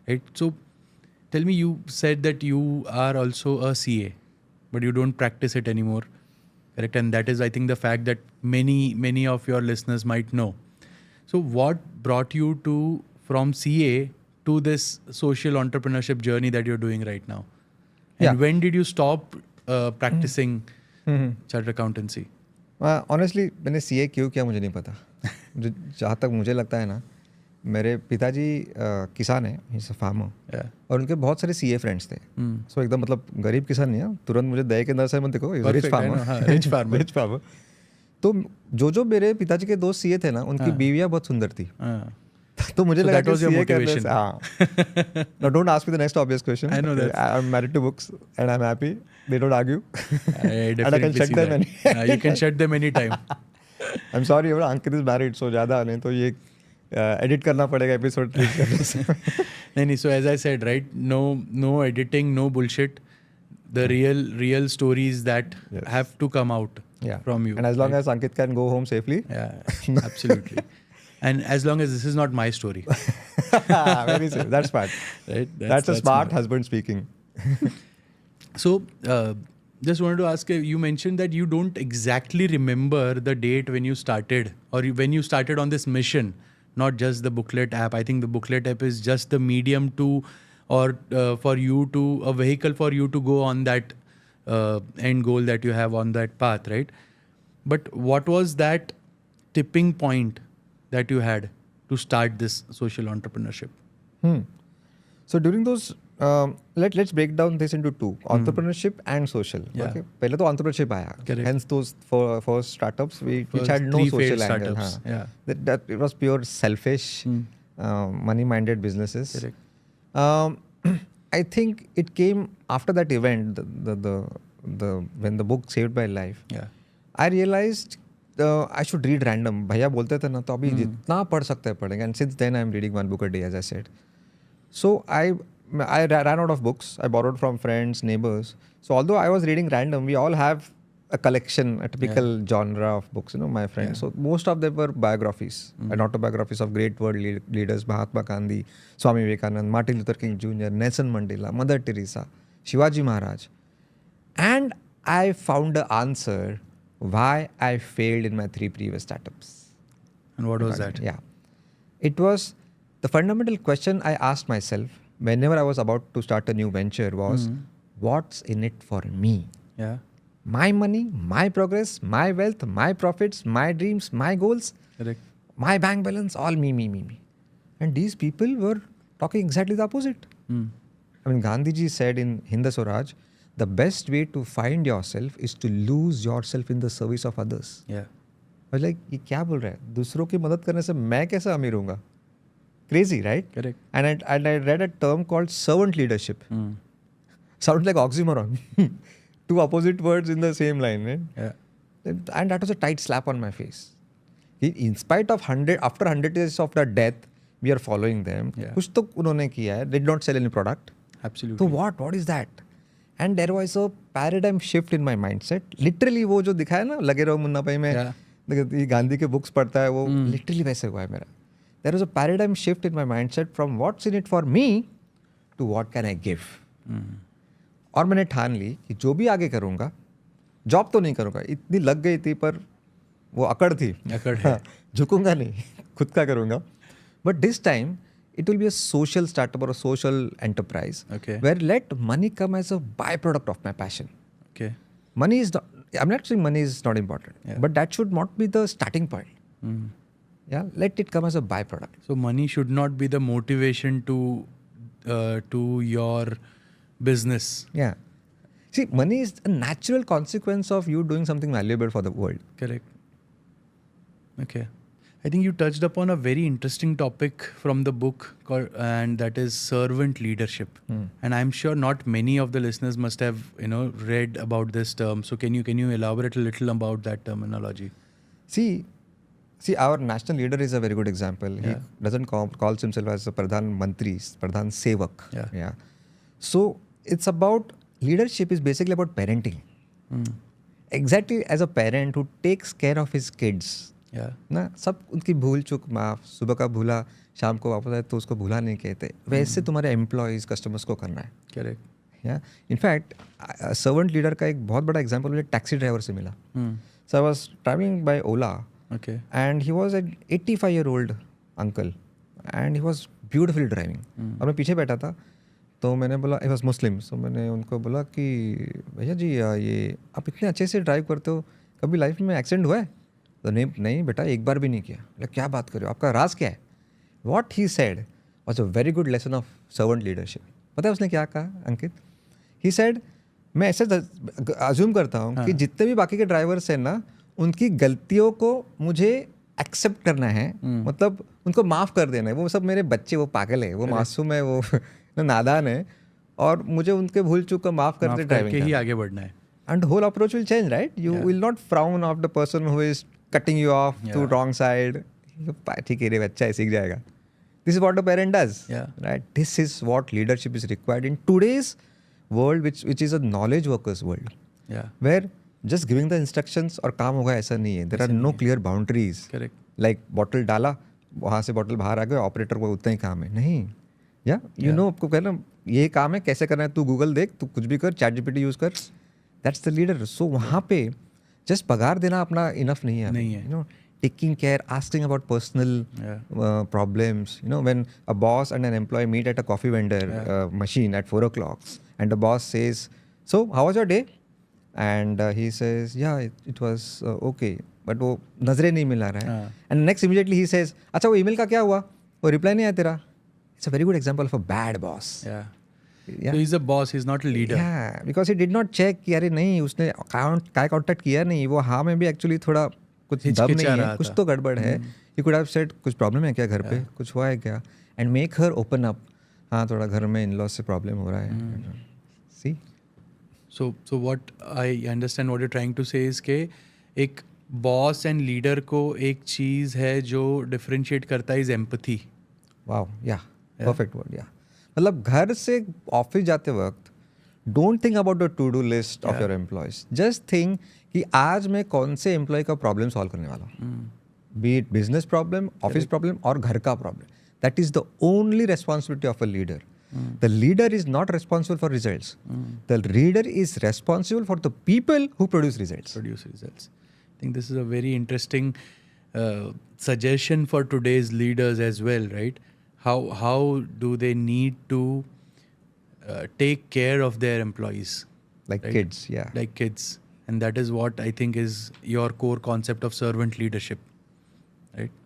right? So tell me, you said that you are also a CA, but you don't practice it anymore, correct? And that is, I think, the fact that many of your listeners might know. So what brought you to from CA to this social entrepreneurship journey that you're doing right now? And Yeah. when did you stop practicing chartered accountancy? Honestly मैंने CA क्यों किया मुझे नहीं पता. जहाँ तक मुझे लगता है ना, मेरे पिताजी किसान हैं, he is a farmer, Yeah. और उनके बहुत सारे सीए फ्रेंड्स थे. सो एकदम मतलब गरीब किसान नहीं है, तुरंत मुझे दया के अंदर से मत देखो, rich Perfect, I farmer. know, हाँ, rich farmer. Rich farmer. तो जो मेरे पिताजी के दोस्त सीए थे ना, उनकी बीवियाँ बहुत सुंदर थी. तो मुझे So लगा that कि was your सीए करने motivation. से, हाँ. Now don't ask me the next obvious question. I know that. I'm married to books and I'm happy. They don't argue. I And I can definitely shut see them that. You can shut them anytime. I'm sorry, Ankit is married, so ज़्यादा नहीं तो ये edit करना पड़ेगा episode करने से. नहीं, so as I said, right, no editing, no bullshit. The real stories that have to come out from you. And as long as Ankit can go home safely. Yeah, absolutely. And as long as this is not my story. Very safe. That's smart. Right? That's a smart husband speaking. So, just wanted to ask, you mentioned that you don't exactly remember the date when you started or when you started on this mission, not just the booklet app. I think the booklet app is just the medium to, or for you to, a vehicle for you to go on that end goal that you have on that path, right? But what was that tipping point that you had to start this social entrepreneurship? So during those, let's break down this into two: entrepreneurship and social. Yeah. Okay. पहले तो entrepreneurship आया. Correct. Hence those first startups which First had no three social failed angle. startups. Yeah. That it was pure selfish, money-minded businesses. Correct. I think it came after that event, the when the book saved my life. Yeah. I realized I should read random. भैया बोलते थे ना, तो अभी जितना पढ़ सकते हैं पढ़ेंगे. And since then I'm reading one book a day, as I said. So I ran out of books. I borrowed from friends, neighbors. So although I was reading random, we all have a collection, a typical genre of books, my friends. So most of them were biographies and autobiographies of great world leaders: Mahatma Gandhi, Swami Vivekananda, Martin Luther King Jr., Nelson Mandela, Mother Teresa, Shivaji Maharaj. And I found the answer why I failed in my 3 previous startups. And what was that? Yeah. It was the fundamental question I asked myself whenever I was about to start a new venture was, what's in it for me? Yeah. My money, my progress, my wealth, my profits, my dreams, my goals, Correct. my bank balance, all me. And these people were talking exactly the opposite. I mean, Gandhiji said in Hind Swaraj, the best way to find yourself is to lose yourself in the service of others. Yeah. I was like, ये क्या बोल रहा है? दूसरों की मदद करने से मैं कैसे अमीर होऊंगा? Crazy, right? Correct. And I read a term called servant leadership. Sounds like oxymoron. Two opposite words in the same line, right? Yeah. And that was a tight slap on my face. In spite of after 100 years of their death, we are following them. कुछ तो उन्होंने किया है. They did not sell any product. Absolutely. So what is that? And there was a paradigm shift in my mindset. Literally वो जो दिखाया ना, लगे रहो मुन्ना भाई में, ये गांधी के बुक्स पढ़ता है, वो literally वैसे हुआ है मेरा. There was a paradigm shift in my mindset from what's in it for me to what can I give. और मैंने ठान ली कि जो भी आगे करूँगा, जॉब तो नहीं करूँगा. इतनी लग गई थी पर वो अकड़ थी. अकड़ है. झुकूंगा नहीं, खुद का करूँगा. But this time, it will be a social startup or a social enterprise where let money come as a byproduct of my passion. Okay. Money is not, I'm not saying money is not important, but that should not be the starting point. Yeah, let it come as a byproduct. So money should not be the motivation to your business. Yeah. See, money is a natural consequence of you doing something valuable for the world. Correct. Okay. I think you touched upon a very interesting topic from the book, and that is servant leadership. And I'm sure not many of the listeners must have read about this term. So can you elaborate a little about that terminology? See, our national leader is a very good example. He doesn't calls himself as a Pradhan Mantri, Pradhan Sevak. Yeah. So it's about leadership is basically about parenting. Exactly as a parent who takes care of his kids. Yeah. ना सब उनकी भूल चूक माफ, सुबह का भूला शाम को वापस आए तो उसको भूला नहीं कहते, वैसे तुम्हारे एम्प्लॉयज़ कस्टमर्स को करना है. करेक्ट. या इनफैक्ट सर्वेंट लीडर का एक बहुत बड़ा एग्जांपल मुझे टैक्सी ड्राइवर से मिला. So I was travelling by Ola okay. And he was an 85-year-old uncle and he was beautifully driving. और मैं पीछे बैठा था, तो मैंने बोला, आई वाज मुस्लिम, सो मैंने उनको बोला कि भैया जी ये आप इतने अच्छे से ड्राइव करते हो, कभी लाइफ में एक्सीडेंट हुआ है? तो नहीं बेटा, एक बार भी नहीं किया. बोला क्या बात कर रहे हो, आपका राज क्या है? What he said was a very good lesson of servant leadership. पता है उसने क्या कहा अंकित? ही सेड, मैं ऐसे अज्यूम करता हूँ कि जितने भी बाकी के ड्राइवर्स हैं ना, उनकी गलतियों को मुझे एक्सेप्ट करना है, मतलब उनको माफ़ कर देना है. वो सब मेरे बच्चे, वो पागल है, वो मासूम है, वो नादान है, और मुझे उनके भूल चूक को माफ़ करके ड्राइविंग ही आगे बढ़ना है. And whole approach will change, right? You will not frown off the person who is cutting you off to wrong side. ठीक है रे बच्चा, सीख जाएगा. This is what the parent does, right? This is what leadership is required in today's world, which is a knowledge workers world. Where just giving the instructions और काम होगा ऐसा नहीं है. There are no clear boundaries. Correct. Like bottle डाला, वहाँ से bottle बाहर आ गया, ऑपरेटर को उतना ही काम है. नहीं, you know, आपको कहना ये काम है, कैसे करना है, तू गूगल देख, तू कुछ भी कर, ChatGPT यूज कर. That's the leader. So वहाँ पे just पगार देना अपना enough नहीं है. You know, taking care, asking about personal problems. You know, when a boss and an employee meet at a coffee vendor machine at 4 o'clock, and the boss says, "So, how was your day?" And he says, "Yeah, it was okay." But वो नजरे नहीं मिला रहा है. And next immediately he says, "अच्छा वो email का क्या हुआ? वो reply नहीं आया तेरा?" It's a very good example of a bad boss. So he's a boss, he's not a leader. Yeah, because he did not check कि अरे नहीं, उसने काय कांटेक्ट किया नहीं, वो हाँ में भी एक्चुअली थोड़ा कुछ दम नहीं है, कुछ तो गड़बड़ है. He could have said कुछ प्रॉब्लम है क्या घर पे, कुछ हुआ है क्या, and make her open up. हाँ थोड़ा घर में इन-लॉज से प्रॉब्लम हो रहा है. See? So what I understand what you're trying to say is कि एक बॉस एंड लीडर को एक चीज़ है जो डिफरेंशिएट करता है, इज एम्पथी. वाओ, या परफेक्ट वर्ड. या मतलब घर से ऑफिस जाते वक्त don't think about the two do list of your employees. Just think कि आज मैं कौन से एम्प्लॉय का प्रॉब्लम सॉल्व करने वाला हूँ, B it business problem, office problem और घर का problem. That is the only responsibility of a leader. The leader is not responsible for results. The leader is responsible for the people who produce results. I think this is a very interesting suggestion for today's leaders as well, right? How do they need to take care of their employees? Like right? kids, yeah. Like kids. And that is what I think is your core concept of servant leadership, right?